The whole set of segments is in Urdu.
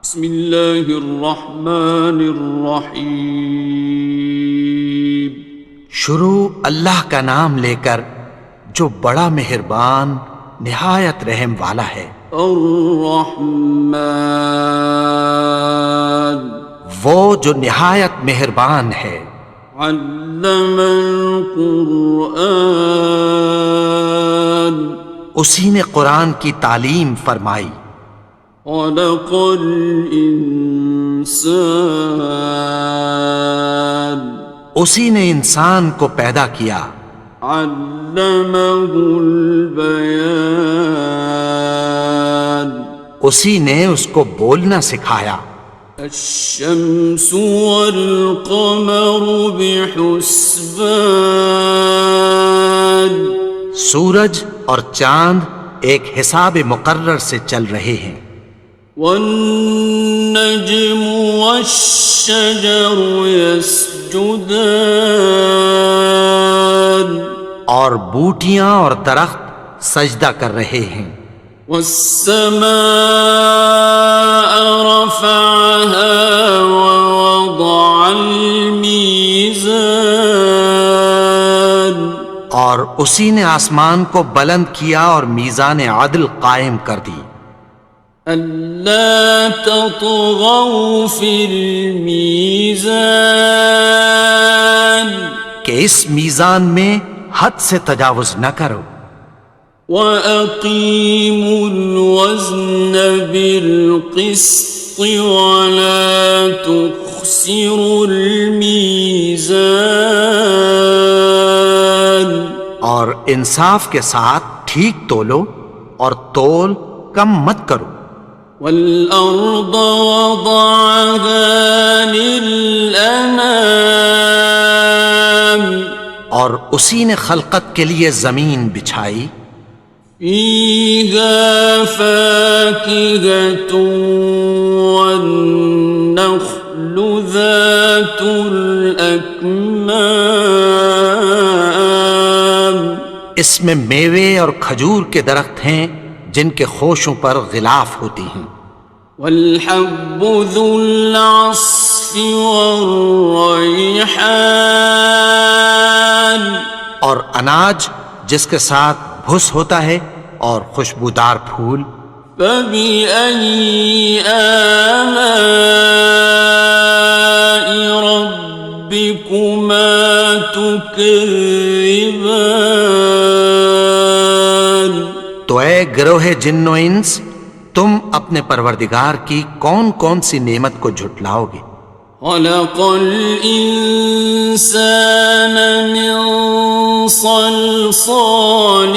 بسم اللہ الرحمن الرحیم۔ شروع اللہ کا نام لے کر جو بڑا مہربان نہایت رحم والا ہے۔ الرحمن، وہ جو نہایت مہربان ہے۔ علم القرآن، اسی نے قرآن کی تعلیم فرمائی۔ خلق الانسان، اسی نے انسان کو پیدا کیا۔ علمہ البیان، اسی نے اس کو بولنا سکھایا۔ الشمس والقمر بحسبان، سورج اور چاند ایک حساب مقرر سے چل رہے ہیں۔ والنجم والشجر يسجدان، اور بوٹیاں اور درخت سجدہ کر رہے ہیں۔ والسماء رفعها ووضع الميزان، اور اسی نے آسمان کو بلند کیا اور میزان عدل قائم کر دی۔ ألا تطغوا في الميزان، کہ اس میزان میں حد سے تجاوز نہ کرو۔ وَأَقِيمُوا الْوَزْنَ بِالْقِسْطِ وَلَا تُخْسِرُوا الْمِيزَانَ، اور انصاف کے ساتھ ٹھیک تولو اور تول کم مت کرو۔ وَالْأَرْضَ وَضَعَهَا لِلْأَنَامِ، اور اسی نے خلقت کے لیے زمین بچھائی۔ فِيهَا فَاكِهَةٌ وَالنَّخْلُ ذَاتُ الْأَكْمَامِ، اس میں میوے اور کھجور کے درخت ہیں جن کے خوشوں پر غلاف ہوتی ہیں۔ وَالْحَبُّ ذُو الْعَصْفِ وَالرَّيْحَانِ، اور اناج جس کے ساتھ بھس ہوتا ہے اور خوشبودار پھول۔ فَبِأَيِّ آلَاءِ رَبِّكُمَا تُكَذِّبَانِ، تو اے گروہ جن و انس، تم اپنے پروردگار کی کون کون سی نعمت کو جھٹلاؤ گے؟ خَلَقَ الْإِنسَانَ مِنْ صَلْصَالٍ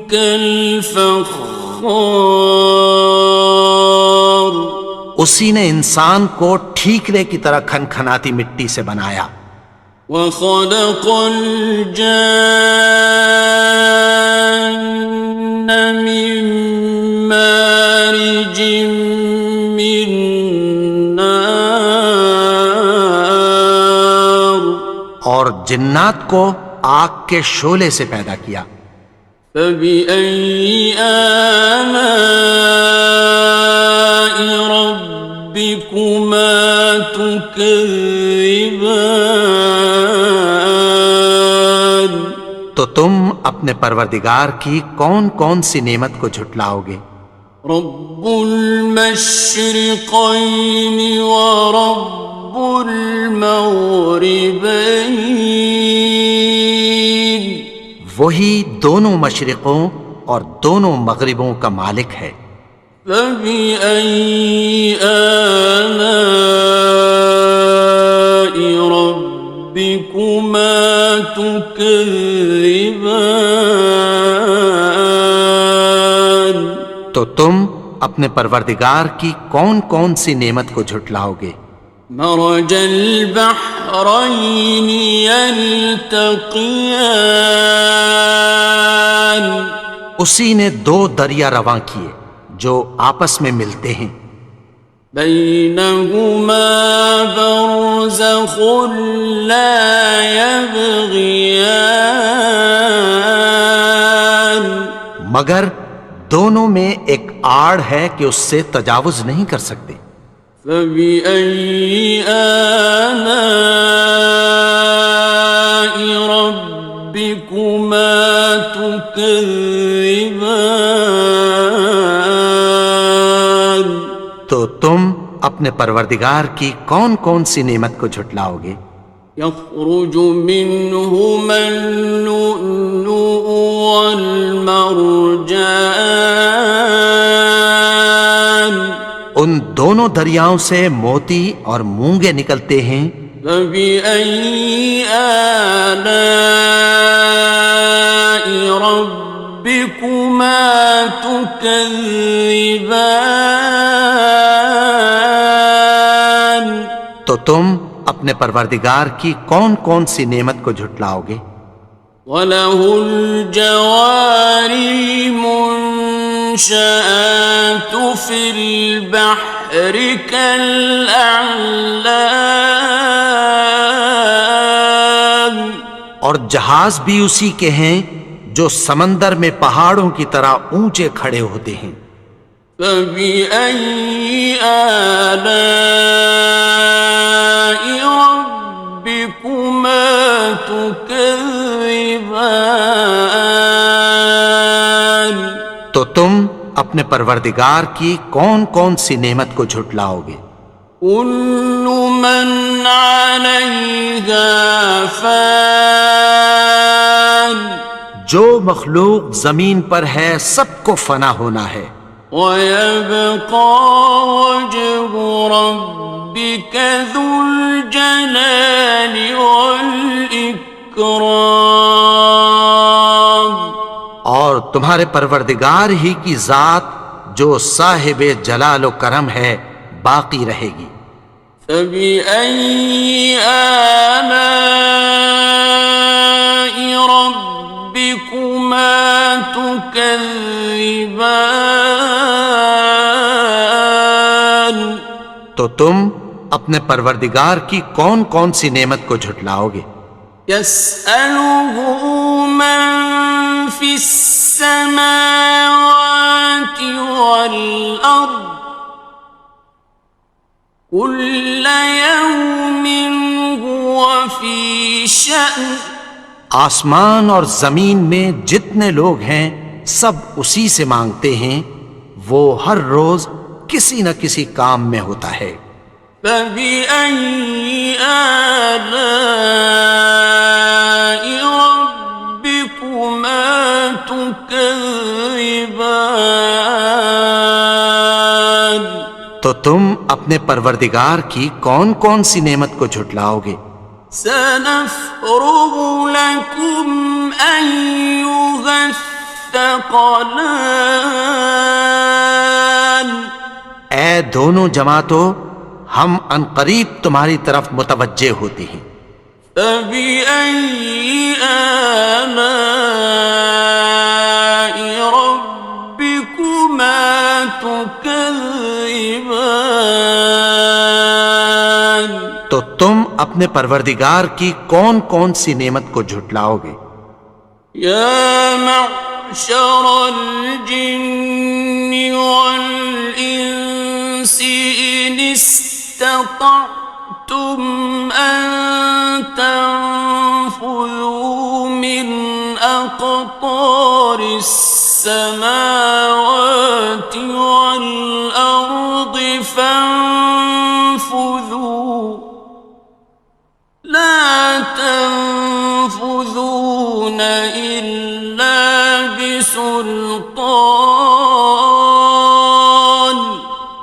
كَالْفَخَّارِ، اسی نے انسان کو ٹھیکرے کی طرح کھنکھناتی مٹی سے بنایا۔ وَخَلَقَ الْجَانَّ مِن مَّارِجٍ مِّن نَّارٍ، اور جنات کو آگ کے شعلے سے پیدا کیا۔ فَبِأَيِّ آلَاءِ رَبِّكُمَا تُكَذِّبَانِ، تو تم اپنے پروردگار کی کون کون سی نعمت کو جھٹلاؤ گے؟ رب المشرقین ورب المغربین، وہی دونوں مشرقوں اور دونوں مغربوں کا مالک ہے۔ فَبِأَيِّ آلَاءِ رَبِّكُمَا تُكَذِّبَانِ، تو تم اپنے پروردگار کی کون کون سی نعمت کو جھٹلاؤ گے؟ مرج البحرین یلتقیان، اسی نے دو دریا رواں کیے جو آپس میں ملتے ہیں۔ بینہما برزخ لا یبغیان، مگر دونوں میں ایک آڑ ہے کہ اس سے تجاوز نہیں کر سکتے۔ فبأي آلاء ربكما تكذبان؟ تو تم اپنے پروردگار کی کون کون سی نعمت کو جھٹلاؤ گے؟ يخرج منهما اللؤلؤ والمرجان ان دونوں دریاؤں سے موتی اور مونگے نکلتے ہیں۔ فبأي آلاء ربكما تكذبان؟ تو تم اپنے پروردگار کی کون کون سی نعمت کو جھٹلاؤ گے؟ وَلَهُ الْجَوَارِ الْمُنشَآتُ فِي الْبَحْرِ كَالْأَعْلَامِ، اور جہاز بھی اسی کے ہیں جو سمندر میں پہاڑوں کی طرح اونچے کھڑے ہوتے ہیں۔ فَبِأَيِّ آلَاءِ رَبِّكُمَا تُكَذِّبَانِ؟ تو تم اپنے پروردگار کی کون کون سی نعمت کو جھٹلاؤ گے؟ كُلُّ مَنْ عَلَيْهَا فَانٍ، جو مخلوق زمین پر ہے سب کو فنا ہونا ہے۔ وَيَبْقَى وَجْهُ رَبِّكَ ذُو الْجَلَالِ وَالْإِكْرَامِ، اور تمہارے پروردگار ہی کی ذات جو صاحب جلال و کرم ہے باقی رہے گی۔ فَبِأَيِّ آلَاءِ رَبِّكُمَا تُكَذِّبَانِ؟ تو تم اپنے پروردگار کی کون کون سی نعمت کو جھٹلاؤ گے؟ يَسْأَلُهُ مَن فِي السَّمَاوَاتِ وَالْأَرْضِ كُلَّ يَوْمٍ هُوَ فِي شَأْنٍ، آسمان اور زمین میں جتنے لوگ ہیں سب اسی سے مانگتے ہیں، وہ ہر روز کسی نہ کسی کام میں ہوتا ہے۔ فَبِأَيِّ آلَاءِ رَبِّكُمَا تُكَذِّبَانِ؟ تو تم اپنے پروردگار کی کون کون سی نعمت کو جھٹلاؤ گے؟ سَنَفْرُغُ لَكُمْ أَيُّهَ الثَّقَلَانِ؟ اے دونوں جماعتوں، ہم عنقریب تمہاری طرف متوجہ ہوتے ہیں۔ فَبِأَيِّ آلَاءِ رَبِّكُمَا تُكَذِّبَانِ؟ تو تم اپنے پروردگار کی کون کون سی نعمت کو جھٹلاؤ گے؟ يَا مَعْشَرَ الْجِنِّ وَالْإِنسِ إِنِ اسْتَطَعْتُمْ أَن تَنفُذُوا مِنْ أَقْطَارِ السَّمَاوَاتِ وَالْأَرْضِ فَانفُذُوا لَا تَنفُذُونَ إِلَّا بِسُلْطَانٍ۔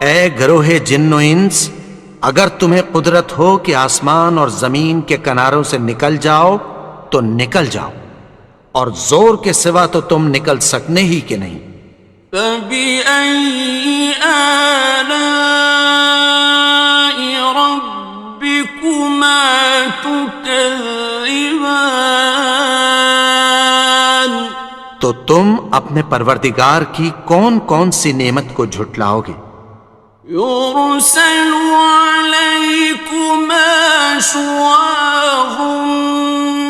اے گروہ جن و انس، اگر تمہیں قدرت ہو کہ آسمان اور زمین کے کناروں سے نکل جاؤ تو نکل جاؤ، اور زور کے سوا تو تم نکل سکنے ہی کہ نہیں۔ فَبِأَيِّ آلَاءِ رَبِّكُمَا تُكَذِّبَانِ؟ تو تم اپنے پروردگار کی کون کون سی نعمت کو جھٹلاؤ گے؟ يُرْسَلُ عَلَيْكُمَا شُوَاظٌ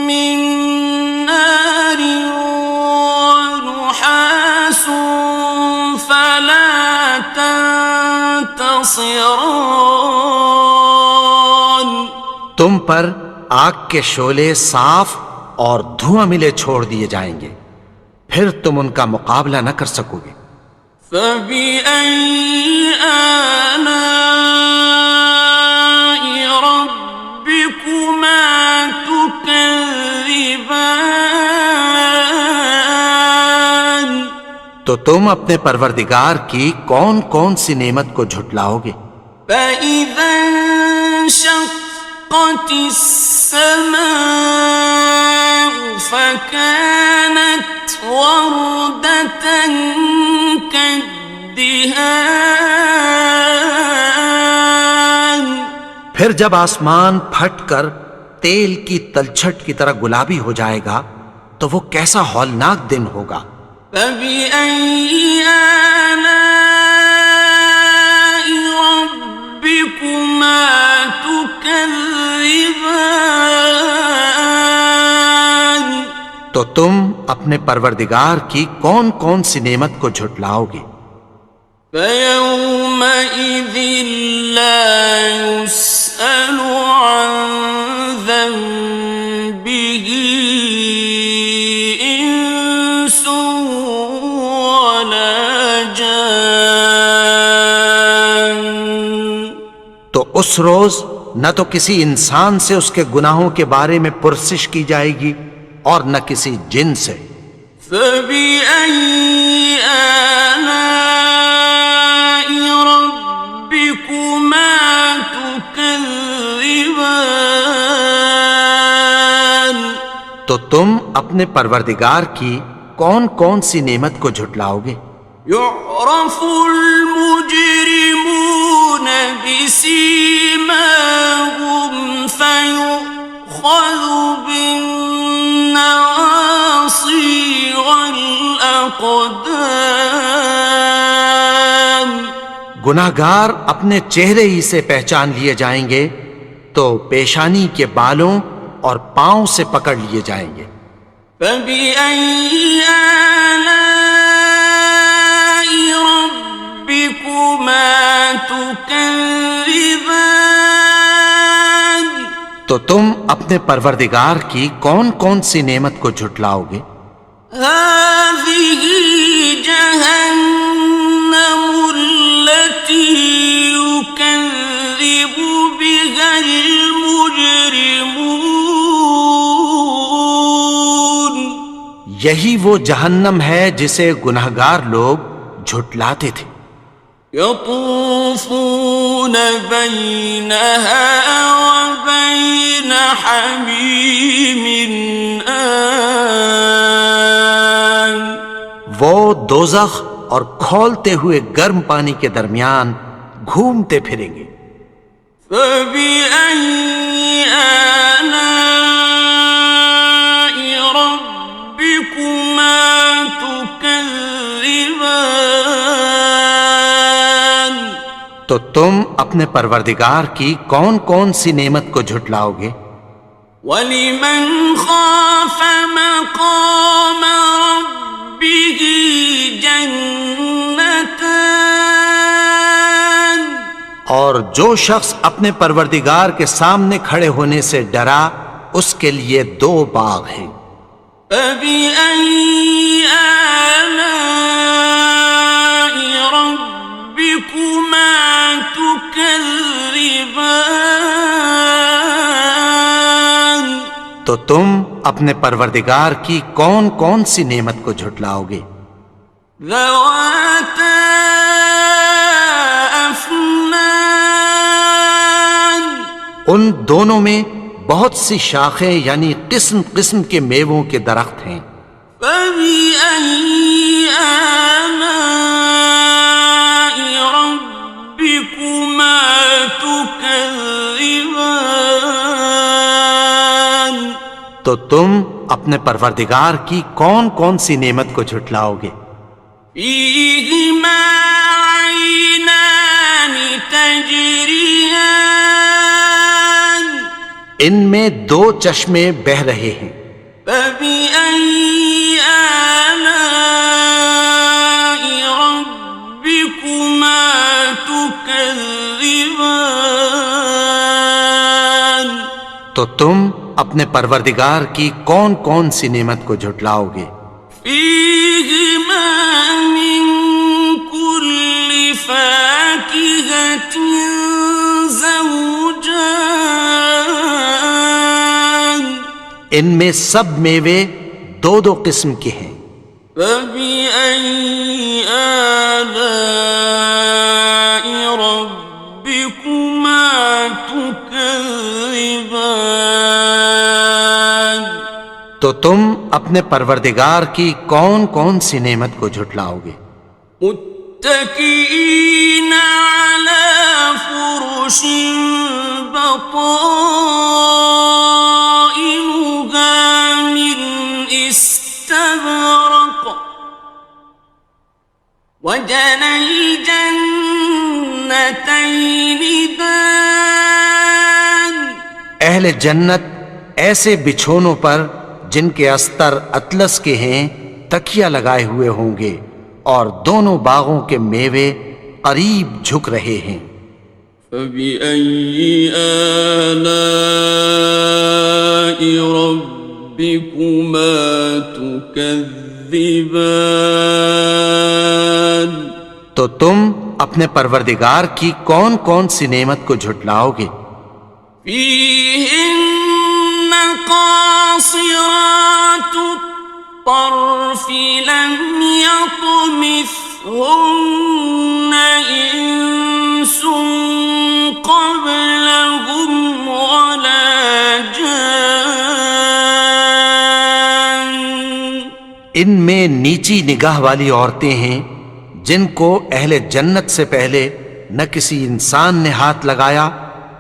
مِّن نَّارٍ وَنُحَاسٌ خاصرون. تم پر آگ کے شعلے صاف اور دھواں ملے چھوڑ دیے جائیں گے، پھر تم ان کا مقابلہ نہ کر سکو گے۔ فَبِأَيِّ آلَاءِ رَبِّكُمَا تُكَذِّبَانِ. تو تم اپنے پروردگار کی کون کون سی نعمت کو جھٹلاؤ گے؟ فَإِذَا انشَقَّتِ السَّمَاءُ فَكَانَتْ وَرْدَةً كَالدِّهَانِ. پھر جب آسمان پھٹ کر تیل کی تلچھٹ کی طرح گلابی ہو جائے گا تو وہ کیسا ہولناک دن ہوگا۔ فَبِأَيِّ آلَاءِ رَبِّكُمَا تُكَذِّبَانِ. تو تم اپنے پروردگار کی کون کون سی نعمت کو جھٹلاؤ گے؟ فَيَوْمَئِذٍ لَا يُسْأَلُ عَنْ ذَنبِهِ إِنسٌ وَلَا جَانٌ. تو اس روز نہ تو کسی انسان سے اس کے گناہوں کے بارے میں پرسش کی جائے گی اور نہ کسی جن سے۔ فَبِأَيِّ آلَاءِ رَبِّكُمَا تُكَذِّبَانِ. تو تم اپنے پروردگار کی کون کون سی نعمت کو جھٹلاؤ گے؟ يُعْرَفُ الْمُجْرِمُونَ بِسِيمَاهُمْ فَيُؤْخَذُ بِالنَّوَاصِي وَالْأَقْدَامِ. گناہگار اپنے چہرے ہی سے پہچان لیے جائیں گے تو پیشانی کے بالوں اور پاؤں سے پکڑ لیے جائیں گے۔ فَبِأَيِّ آلَاءِ رَبِّكُمَا تُكَذِّبَانِ. تو تم اپنے پروردگار کی کون کون سی نعمت کو جھٹلاؤ گے؟ هَٰذِهِ جَهَنَّمُ الَّتِي يُكَذِّبُ بِهَا الْمُجْرِمُونَ. یہی وہ جہنم ہے جسے گناہگار لوگ جھٹلاتے تھے۔ يَطُوفُونَ بَيْنَهَا وَبَيْنَ حَمِيمٍ آنٍ. وہ دوزخ اور کھولتے ہوئے گرم پانی کے درمیان گھومتے پھریں گے۔ فَبِأَيِّ آلَاءِ رَبِّكُمَا تُكَذِّبَانِ. تو تم اپنے پروردگار کی کون کون سی نعمت کو جھٹلاؤ گے؟ وَلِمَنْ خَافَ مَقَامَ رَبِّهِ جَنَّتَانِ. اور جو شخص اپنے پروردگار کے سامنے کھڑے ہونے سے ڈرا اس کے لیے دو باغ ہیں۔ فَبِأَيِّ آلَاءِ رَبِّكُمَا تُكَذِّبَانِ. تو تم اپنے پروردگار کی کون کون سی نعمت کو جھٹلاؤ گے؟ ذَوَاتَا أَفْنَانٍ. ان دونوں میں بہت سی شاخیں یعنی قسم قسم کے میووں کے درخت ہیں۔ فَبِأَيِّ آلَاءِ رَبِّكُمَا تُكَذِّبَانِ. تو تم اپنے پروردگار کی کون کون سی نعمت کو جھٹلاؤ گے؟ فِيهِمَا عَيْنَانِ تَجْرِيَانِ. ان میں دو چشمے بہہ رہے ہیں۔ فَبِأَيِّ آلَاءِ رَبِّكُمَا تكذبان تو تم اپنے پروردگار کی کون کون سی نعمت کو جھٹلاؤ گے؟ فيهما من كل فاكهة زوجان ان میں سب میوے دو دو قسم کے ہیں۔ فبأي آلاء ربكما تكذبان تو تم اپنے پروردگار کی کون کون سی نعمت کو جھٹلاؤ گے؟ متكئين على فرش بطائنها من استبرق وجنى الجنتين دان اہل جنت ایسے بچھونوں پر جن کے استر اطلس کے ہیں تکیہ لگائے ہوئے ہوں گے، اور دونوں باغوں کے میوے قریب جھک رہے ہیں۔ فبأي آلاء ربكما تكذبان تو تم اپنے پروردگار کی کون کون سی نعمت کو جھٹلاؤ گے؟ فيهن قاصرات الطرف لم يطمثهن إنس قبلهم ولا جان ان میں نیچی نگاہ والی عورتیں ہیں جن کو اہل جنت سے پہلے نہ کسی انسان نے ہاتھ لگایا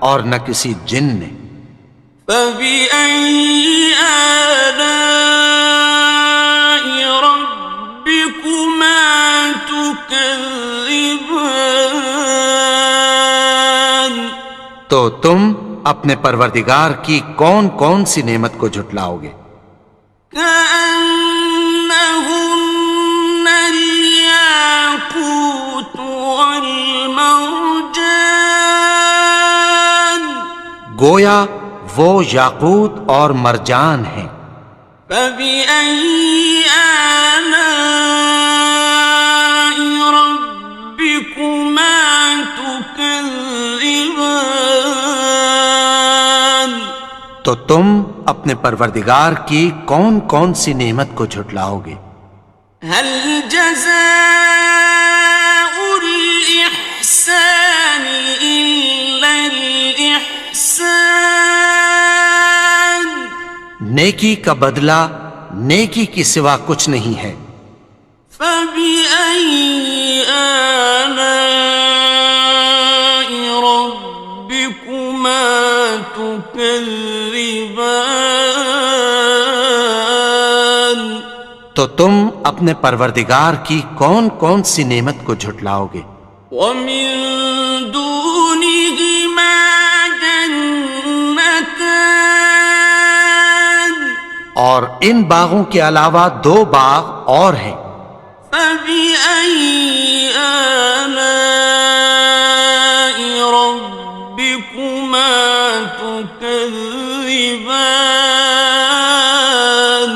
اور نہ کسی جن نے۔ فبأي آلاء ربكما تكذبان تو تم اپنے پروردگار کی کون کون سی نعمت کو جھٹلاؤ گے؟ كأنهن الياقوت والمرجان گویا وہ یاقوت اور مرجان ہیں۔ فبأي آلاء ربكما تكذبان تو تم اپنے پروردگار کی کون کون سی نعمت کو جھٹلاؤ گے؟ هل جزاء الإحسان إلا الإحسان نیکی کا بدلہ نیکی کی سوا کچھ نہیں ہے۔ فبأي آلاء ربكما تكذبان تو تم اپنے پروردگار کی کون کون سی نعمت کو جھٹلاؤ گے؟ ومن دونهما جنتان اور ان باغوں کے علاوہ دو باغ اور ہیں۔ فبأي آلاء ربكما تكذبان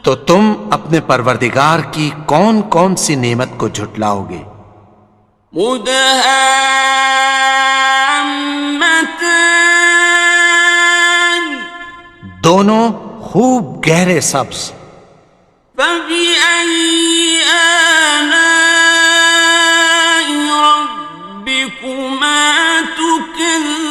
تو تم اپنے پروردگار کی کون کون سی نعمت کو جھٹلاؤ گے؟ مدهامتان دونوں خوب گہرے سبز۔ فبأي آلاء ربكما تكذبان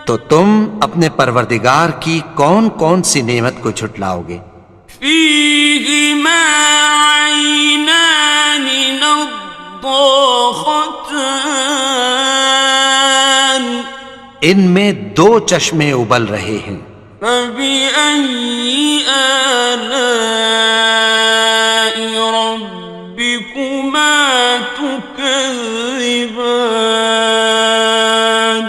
تو تم اپنے پروردگار کی کون کون سی نعمت کو جھٹلاؤ گے؟ فيهما عينان نضاختان ان میں دو چشمے ابل رہے ہیں۔ فبأي آلاء ربكما تكذبان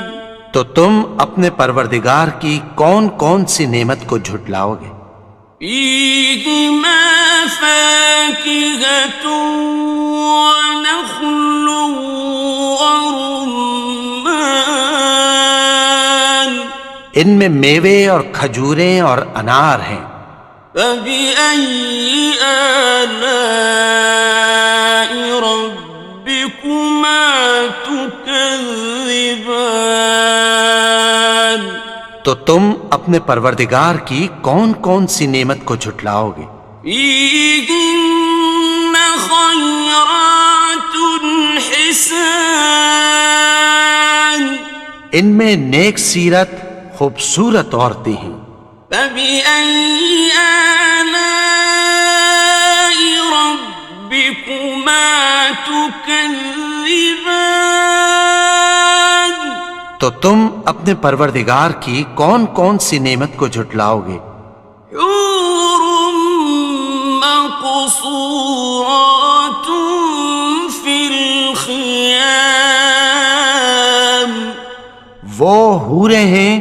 تو تم اپنے پروردگار کی کون کون سی نعمت کو جھٹلاؤ گے؟ فيهما فاكهة ونخل ورمان ان میں میوے اور کھجوریں اور انار ہیں. فبأي آلاء ربكما تكذبان تو تم اپنے پروردگار کی کون کون سی نعمت کو جھٹلاؤ گے؟ فيهن خيرات حسان ان میں نیک سیرت خوبصورت عورتیں ہیں. فبأي آلاء ربكما تكذبان تو تم اپنے پروردگار کی کون کون سی نعمت کو جھٹلاؤ گے؟ حور مقصورات في الخيام وہ حوریں ہیں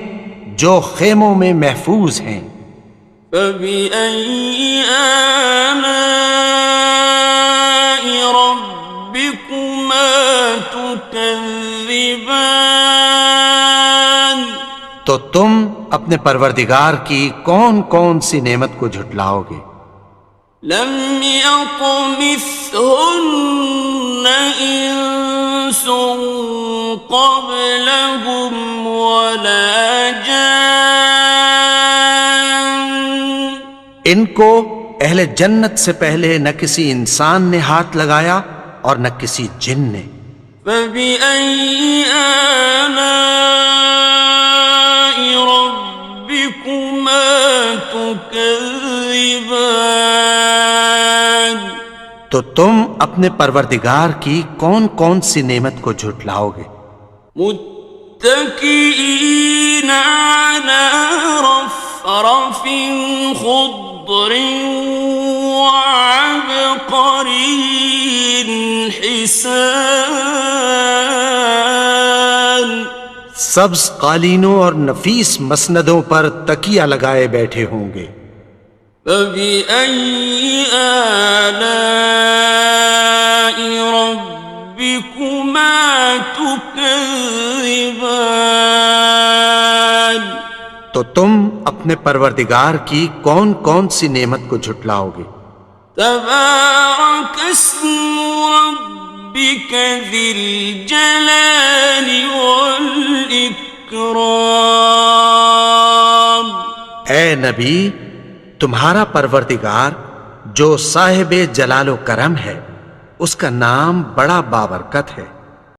جو خیموں میں محفوظ ہیں. فبأي آلاء ربكما تكذبان تو تم اپنے پروردگار کی کون کون سی نعمت کو جھٹلاؤ گے؟ لم يطمثهن إنس قبلهم ولا جان ان کو اہل جنت سے پہلے نہ کسی انسان نے ہاتھ لگایا اور نہ کسی جن نے. فبأي آلاء ربكما تكذبان تو تم اپنے پروردگار کی کون کون سی نعمت کو جھٹلاؤ گے؟ متكئين على رفرف خضر وعبقري حسان سبز قالینوں اور نفیس مسندوں پر تکیہ لگائے بیٹھے ہوں گے. فبأي آلاء ربكما تكذبان تو تم اپنے پروردگار کی کون کون سی نعمت کو جھٹلاؤ گے؟ تبارك اسم ربك ذي الجلال والإكرام اے نبی، تمہارا پروردگار جو صاحب جلال و کرم ہے، اس کا نام بڑا بابرکت ہے.